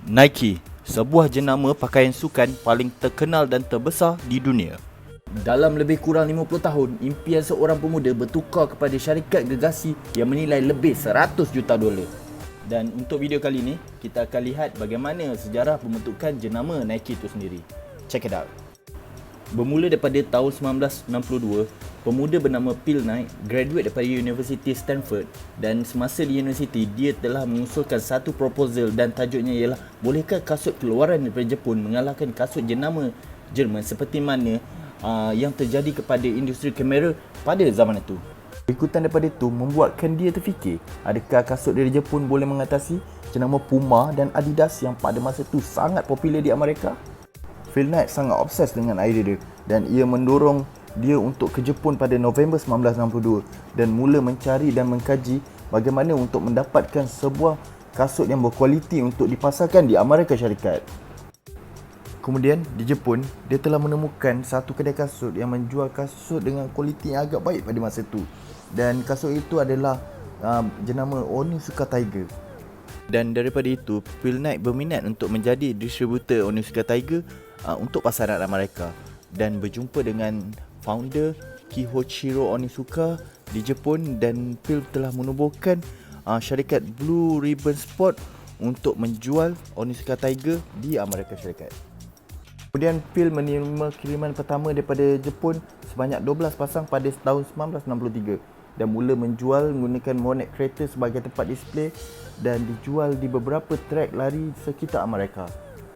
Nike, sebuah jenama pakaian sukan paling terkenal dan terbesar di dunia. Dalam lebih kurang 50 tahun, impian seorang pemuda bertukar kepada syarikat gergasi yang menilai lebih 100 juta dolar. Dan untuk video kali ini, kita akan lihat bagaimana sejarah pembentukan jenama Nike itu sendiri. Check it out. Bermula daripada tahun 1962, pemuda bernama Phil Knight graduate daripada University Stanford, dan semasa di universiti dia telah mengusulkan satu proposal dan tajuknya ialah bolehkah kasut keluaran daripada Jepun mengalahkan kasut jenama Jerman seperti mana yang terjadi kepada industri kamera pada zaman itu. Ikutan daripada itu membuatkan dia terfikir, adakah kasut dari Jepun boleh mengatasi jenama Puma dan Adidas yang pada masa itu sangat popular di Amerika? Phil Knight sangat obses dengan idea dia dan ia mendorong dia untuk ke Jepun pada November 1962 dan mula mencari dan mengkaji bagaimana untuk mendapatkan sebuah kasut yang berkualiti untuk dipasarkan di Amerika Syarikat. Kemudian di Jepun, dia telah menemukan satu kedai kasut yang menjual kasut dengan kualiti yang agak baik pada masa itu, dan kasut itu adalah jenama Onitsuka Tiger. Dan daripada itu, Phil Knight berminat untuk menjadi distributor Onitsuka Tiger untuk pasaran Amerika dan berjumpa dengan founder Kihochiro Onitsuka di Jepun, dan Phil telah menubuhkan syarikat Blue Ribbon Sport untuk menjual Onitsuka Tiger di Amerika Syarikat. Kemudian Phil menerima kiriman pertama daripada Jepun sebanyak 12 pasang pada tahun 1963 dan mula menjual menggunakan Monet Crater sebagai tempat display dan dijual di beberapa trek lari sekitar Amerika.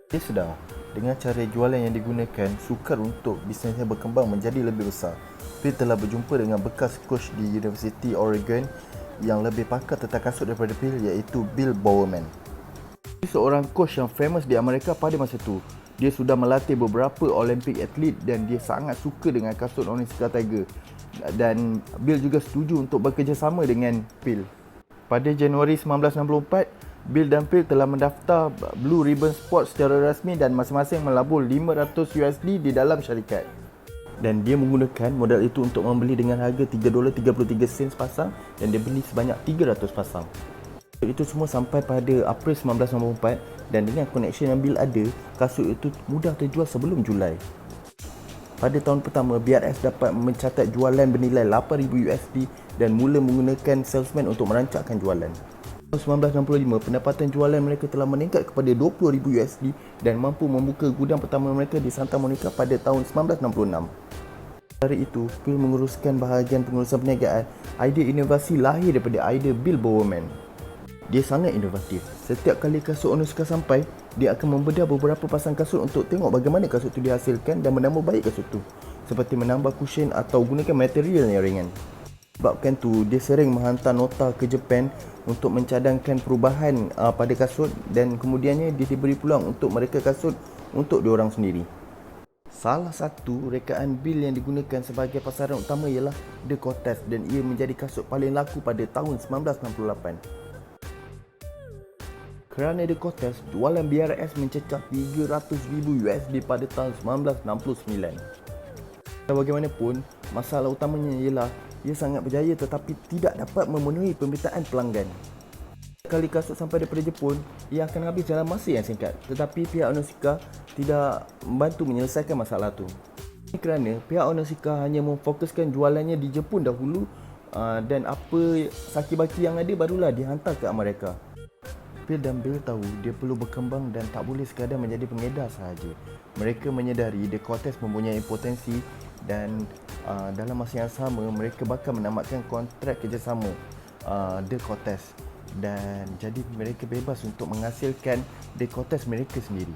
Dia sedar dengan cara jualan yang digunakan sukar untuk bisnesnya berkembang menjadi lebih besar. Phil telah berjumpa dengan bekas coach di University Oregon yang lebih pakar tentang kasut daripada Phil, iaitu Bill Bowerman. Dia seorang coach yang famous di Amerika pada masa itu. Dia sudah melatih beberapa Olympic atlet dan dia sangat suka dengan kasut Onitsuka Tiger, dan Bill juga setuju untuk bekerjasama dengan Phil. Pada Januari 1964, Bill dan Phil telah mendaftar Blue Ribbon Sport secara rasmi dan masing-masing melabur $500 di dalam syarikat. Dan dia menggunakan modal itu untuk membeli dengan harga $3.33 pasang dan dia beli sebanyak 300 pasang. Itu semua sampai pada April 1994, dan dengan connection yang Bill ada, kasut itu mudah terjual sebelum Julai. Pada tahun pertama, BRS dapat mencatat jualan bernilai $8,000 dan mula menggunakan salesman untuk merancangkan jualan. Tahun 1965, pendapatan jualan mereka telah meningkat kepada $20,000 dan mampu membuka gudang pertama mereka di Santa Monica pada tahun 1966. Dari itu, Phil menguruskan bahagian pengurusan perniagaan. Idea inovasi lahir daripada idea Bill Bowerman. Dia sangat inovatif. Setiap kali kasut Onitsuka sampai, dia akan membedah beberapa pasang kasut untuk tengok bagaimana kasut itu dihasilkan dan menambah baik kasut itu, seperti menambah cushion atau gunakan material yang ringan. Sebabkan tu, dia sering menghantar nota ke Jepun untuk mencadangkan perubahan pada kasut, dan kemudiannya dia diberi peluang untuk mereka kasut untuk diorang sendiri. Salah satu rekaan Bill yang digunakan sebagai pasaran utama ialah The Cortez, dan ia menjadi kasut paling laku pada tahun 1968. Kerana The Cortez, jualan BRS mencecah $300,000 pada tahun 1969. Dan bagaimanapun, masalah utamanya ialah ia sangat berjaya tetapi tidak dapat memenuhi permintaan pelanggan. Kali kasut sampai daripada Jepun, ia akan habis dalam masa yang singkat, tetapi pihak Onitsuka tidak membantu menyelesaikan masalah itu. Ini kerana pihak Onitsuka hanya memfokuskan jualannya di Jepun dahulu, dan apa saki-baki yang ada barulah dihantar ke Amerika. Phil dan Bill tahu dia perlu berkembang dan tak boleh sekadar menjadi pengedar sahaja. Mereka menyedari The Cortez mempunyai potensi, dan dalam masa yang sama mereka bakal menamatkan kontrak kerjasama The Cortez, dan jadi mereka bebas untuk menghasilkan The Cortez mereka sendiri.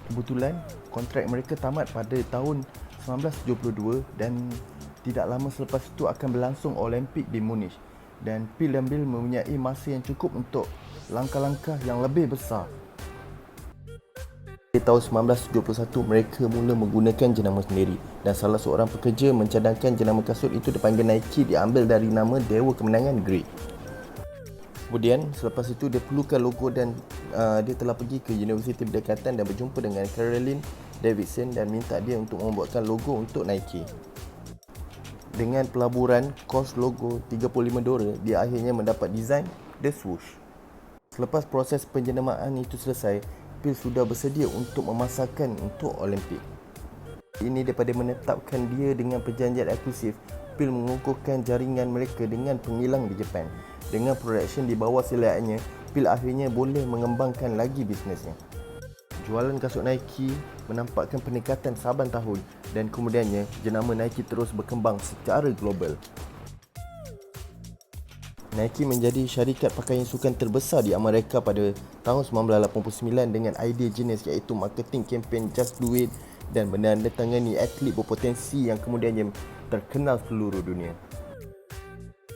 Kebetulan kontrak mereka tamat pada tahun 1972 dan tidak lama selepas itu akan berlangsung Olimpik di Munich, dan Phil dan Bill mempunyai masa yang cukup untuk langkah-langkah yang lebih besar. Di tahun 1971, mereka mula menggunakan jenama sendiri, dan salah seorang pekerja mencadangkan jenama kasut itu dipanggil Nike diambil dari nama Dewa Kemenangan Greek. Kemudian selepas itu dia perlukan logo, dan dia telah pergi ke Universiti Berdekatan dan berjumpa dengan Caroline Davidson dan minta dia untuk membuatkan logo untuk Nike. Dengan pelaburan kos logo $35, dia akhirnya mendapat desain The Swoosh. Selepas proses penjenamaan itu selesai, PIL sudah bersedia untuk memasarkan untuk Olimpik. Ini daripada menetapkan dia dengan perjanjian eksklusif, PIL mengukuhkan jaringan mereka dengan pengilang di Jepun. Dengan production di bawah selainnya, PIL akhirnya boleh mengembangkan lagi bisnesnya. Jualan kasut Nike menampakkan peningkatan saban tahun dan kemudiannya jenama Nike terus berkembang secara global. Nike menjadi syarikat pakaian sukan terbesar di Amerika pada tahun 1989 dengan idea genius iaitu marketing kempen Just Do It dan menandatangani atlet berpotensi yang kemudiannya terkenal seluruh dunia.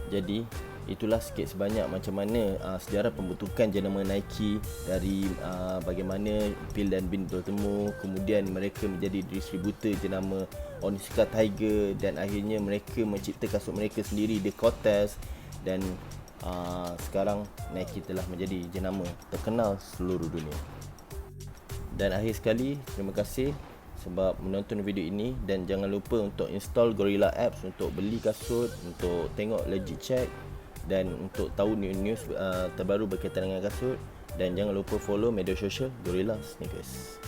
Jadi itulah sikit sebanyak macam mana sejarah pembentukan jenama Nike, dari bagaimana Phil dan Bin bertemu, kemudian mereka menjadi distributor jenama Onitsuka Tiger dan akhirnya mereka mencipta kasut mereka sendiri, The Cortez, dan sekarang Nike telah menjadi jenama terkenal seluruh dunia. Dan akhir sekali, terima kasih sebab menonton video ini dan jangan lupa untuk install Gorilla Apps untuk beli kasut, untuk tengok legit check dan untuk tahu news terbaru berkaitan dengan kasut, dan jangan lupa follow media sosial Gorilla Sneakers.